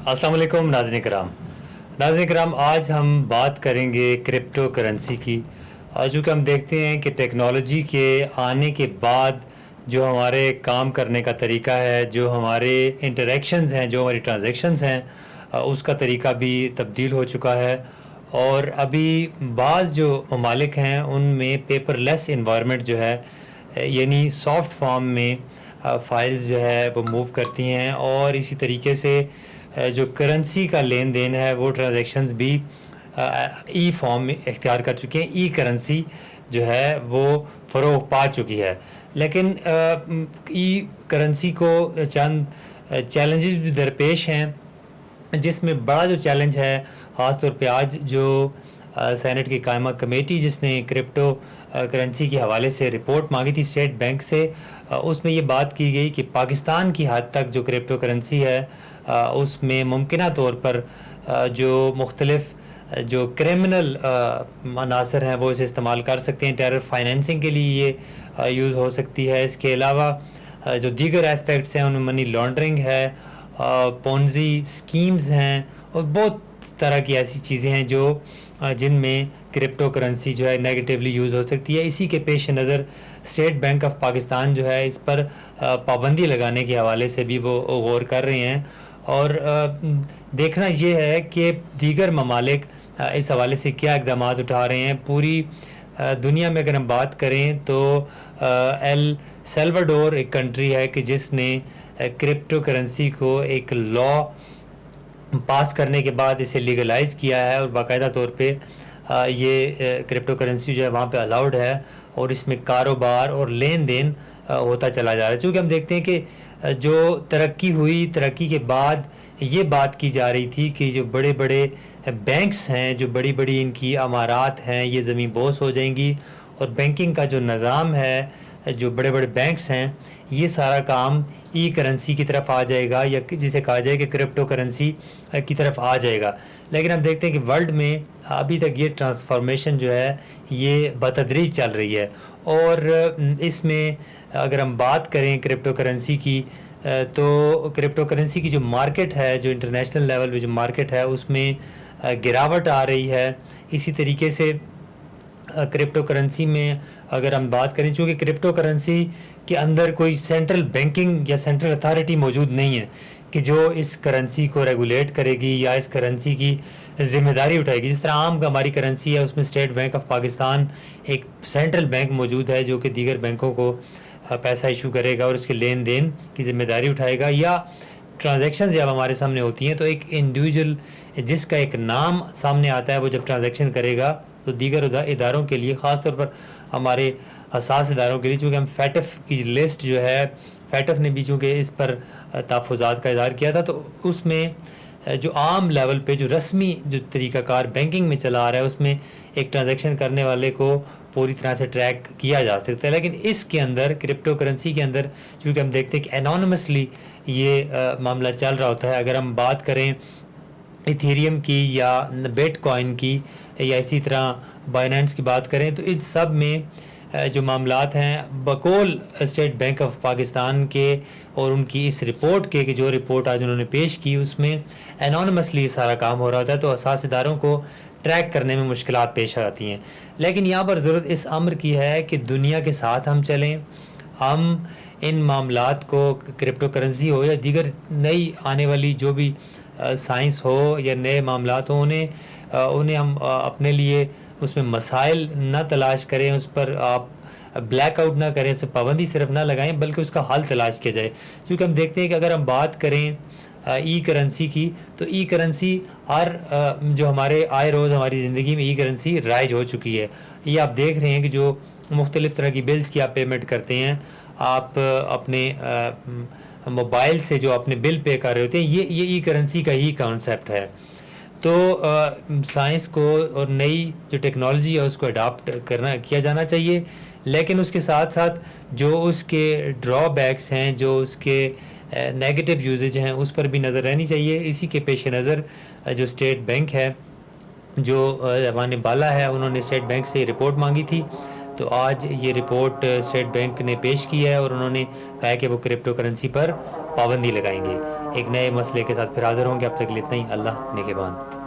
अस्सलाम वालेकुम नाज़रीन कराम, आज हम बात करेंगे क्रिप्टो करेंसी की। चूँकि हम देखते हैं कि टेक्नोलॉजी के आने के बाद जो हमारे काम करने का तरीका है, जो हमारे इंटरेक्शंस हैं, जो हमारी ट्रांजैक्शंस हैं, उसका तरीका भी तब्दील हो चुका है। और अभी बाज़ जो ममालिक हैं उनमें पेपरलेस इन्वायरमेंट जो है, यानी सॉफ्ट फॉर्म में फ़ाइल्स जो है वो मूव करती हैं, और इसी तरीके से जो करेंसी का लेन देन है वो ट्रांजैक्शंस भी ई फॉर्म में इख्तियार कर चुके हैं। ई करेंसी जो है वो फ़रोग पा चुकी है। लेकिन ई करेंसी को चंद चैलेंजेस भी दरपेश हैं, जिसमें बड़ा जो चैलेंज है ख़ास तौर पे आज जो सेनेट की कायमा कमेटी जिसने क्रिप्टो करेंसी के हवाले से रिपोर्ट मांगी थी स्टेट बैंक से, उसमें ये बात की गई कि पाकिस्तान की हद तक जो क्रिप्टो करेंसी है उसमें मुमकिना तौर पर जो मुख्तलिफ जो क्रिमिनल अनासर हैं वो इसे इस्तेमाल कर सकते हैं। टेरर फाइनेंसिंग के लिए ये यूज़ हो सकती है। इसके अलावा जो दीगर एस्पेक्ट्स हैं उनमें मनी लॉन्ड्रिंग है, पोंजी स्कीम्स हैं, और बहुत तरह की ऐसी चीज़ें हैं जो जिनमें क्रिप्टो करेंसी जो है नेगेटिवली यूज़ हो सकती है। इसी के पेश नज़र स्टेट बैंक ऑफ पाकिस्तान जो है इस पर पाबंदी लगाने के हवाले से भी वो गौर कर रहे हैं। और देखना ये है कि दीगर ममालिक इस हवाले से क्या इक़दाम उठा रहे हैं। पूरी दुनिया में अगर हम बात करें तो एल सल्वाडोर एक कंट्री है कि जिसने क्रिप्टो करेंसी को एक लॉ पास करने के बाद इसे लीगलाइज़ किया है, और बाकायदा तौर पे ये क्रिप्टो करेंसी जो है वहाँ पे अलाउड है, और इसमें कारोबार और लेन देन होता चला जा रहा है। चूँकि हम देखते हैं कि जो तरक्की के बाद ये बात की जा रही थी कि जो बड़े बड़े बैंक्स हैं, जो बड़ी बड़ी इनकी अमारात हैं, ये ज़मीन बोस हो जाएंगी, और बैंकिंग का जो निज़ाम है, जो बड़े बड़े बैंक्स हैं, ये सारा काम ई करेंसी की तरफ आ जाएगा, या जिसे कहा जाए कि क्रिप्टो करेंसी की तरफ आ जाएगा। लेकिन हम देखते हैं कि वर्ल्ड में अभी तक ये ट्रांसफॉर्मेशन जो है ये बतदरीज चल रही है। और इसमें अगर हम बात करें क्रिप्टो करेंसी की, तो क्रिप्टो करेंसी की जो मार्केट है, जो इंटरनेशनल लेवल पे जो मार्केट है, उसमें गिरावट आ रही है। इसी तरीके से क्रिप्टो करेंसी में अगर हम बात करें, चूँकि क्रिप्टो करेंसी के अंदर कोई सेंट्रल बैंकिंग या सेंट्रल अथॉरिटी मौजूद नहीं है कि जो इस करेंसी को रेगुलेट करेगी या इस करेंसी की ज़िम्मेदारी उठाएगी। जिस तरह आम का हमारी करेंसी है, उसमें स्टेट बैंक ऑफ पाकिस्तान एक सेंट्रल बैंक मौजूद है जो कि दीगर बैंकों को पैसा इशू करेगा और उसके लेन देन की ज़िम्मेदारी उठाएगा। या ट्रांजैक्शन जब हमारे सामने होती हैं तो एक इंडिविजुअल जिसका एक नाम सामने आता है, वो जब ट्रांजैक्शन करेगा तो दीगर इदारों के लिए, ख़ास तौर पर हमारे हसास इदारों के लिए, चूँकि हम फैटफ की लिस्ट जो है, फैटफ ने भी चूँकि इस पर तहफ़्फ़ुज़ात का इज़हार किया था, तो उसमें जो आम लेवल पे जो रस्मी जो तरीक़ाकार बैंकिंग में चला आ रहा है, उसमें एक ट्रांजैक्शन करने वाले को पूरी तरह से ट्रैक किया जा सकता है। लेकिन इसके अंदर, क्रिप्टो करेंसी के अंदर, चूँकि हम देखते हैं कि एनोनिमसली ये मामला चल रहा होता है। अगर हम बात करें इथेरियम की या बिटकॉइन की या इसी तरह बाइनेंस की बात करें, तो इन सब में जो मामलात हैं बकौल स्टेट बैंक ऑफ पाकिस्तान के और उनकी इस रिपोर्ट के, कि जो रिपोर्ट आज उन्होंने पेश की, उसमें एनोनिमसली सारा काम हो रहा था, तो असास इदारों को ट्रैक करने में मुश्किलात पेश आती हैं। लेकिन यहाँ पर ज़रूरत इस अम्र की है कि दुनिया के साथ हम चलें, हम इन मामलात को, क्रिप्टो करेंसी हो या दीगर नई आने वाली जो भी साइंस हो या नए मामलात हो, उन्हें हम अपने लिए उसमें मसाइल ना तलाश करें, उस पर आप ब्लैक आउट ना करें, उस पाबंदी सिर्फ ना लगाएं, बल्कि उसका हल तलाश किया जाए। क्योंकि हम देखते हैं कि अगर हम बात करें ई करेंसी की, तो ई करेंसी हर जो हमारे आए रोज़ हमारी ज़िंदगी में ई करेंसी राइज हो चुकी है। ये आप देख रहे हैं कि जो मुख्तलिफ़ तरह की बिल्स की आप पेमेंट करते हैं, आप अपने मोबाइल से जो अपने बिल पे कर रहे होते हैं, ये ई करेंसी का ही कॉन्सेप्ट है। तो साइंस को और नई जो टेक्नोलॉजी है उसको अडॉप्ट किया जाना चाहिए, लेकिन उसके साथ साथ जो उसके ड्रॉबैक्स हैं, जो उसके नेगेटिव यूजेज हैं, उस पर भी नज़र रहनी चाहिए। इसी के पेश नज़र जो स्टेट बैंक है, जो रवान बाला है, उन्होंने स्टेट बैंक से रिपोर्ट मांगी थी, تو آج یہ رپورٹ اسٹیٹ بینک نے پیش کی ہے اور انہوں نے کہا ہے کہ وہ کرپٹو کرنسی پر پابندی لگائیں گے. ایک نئے مسئلے کے ساتھ پھر حاضر ہوں گے. اب تک کے لیے اتنا ہی. اللہ نگہبان.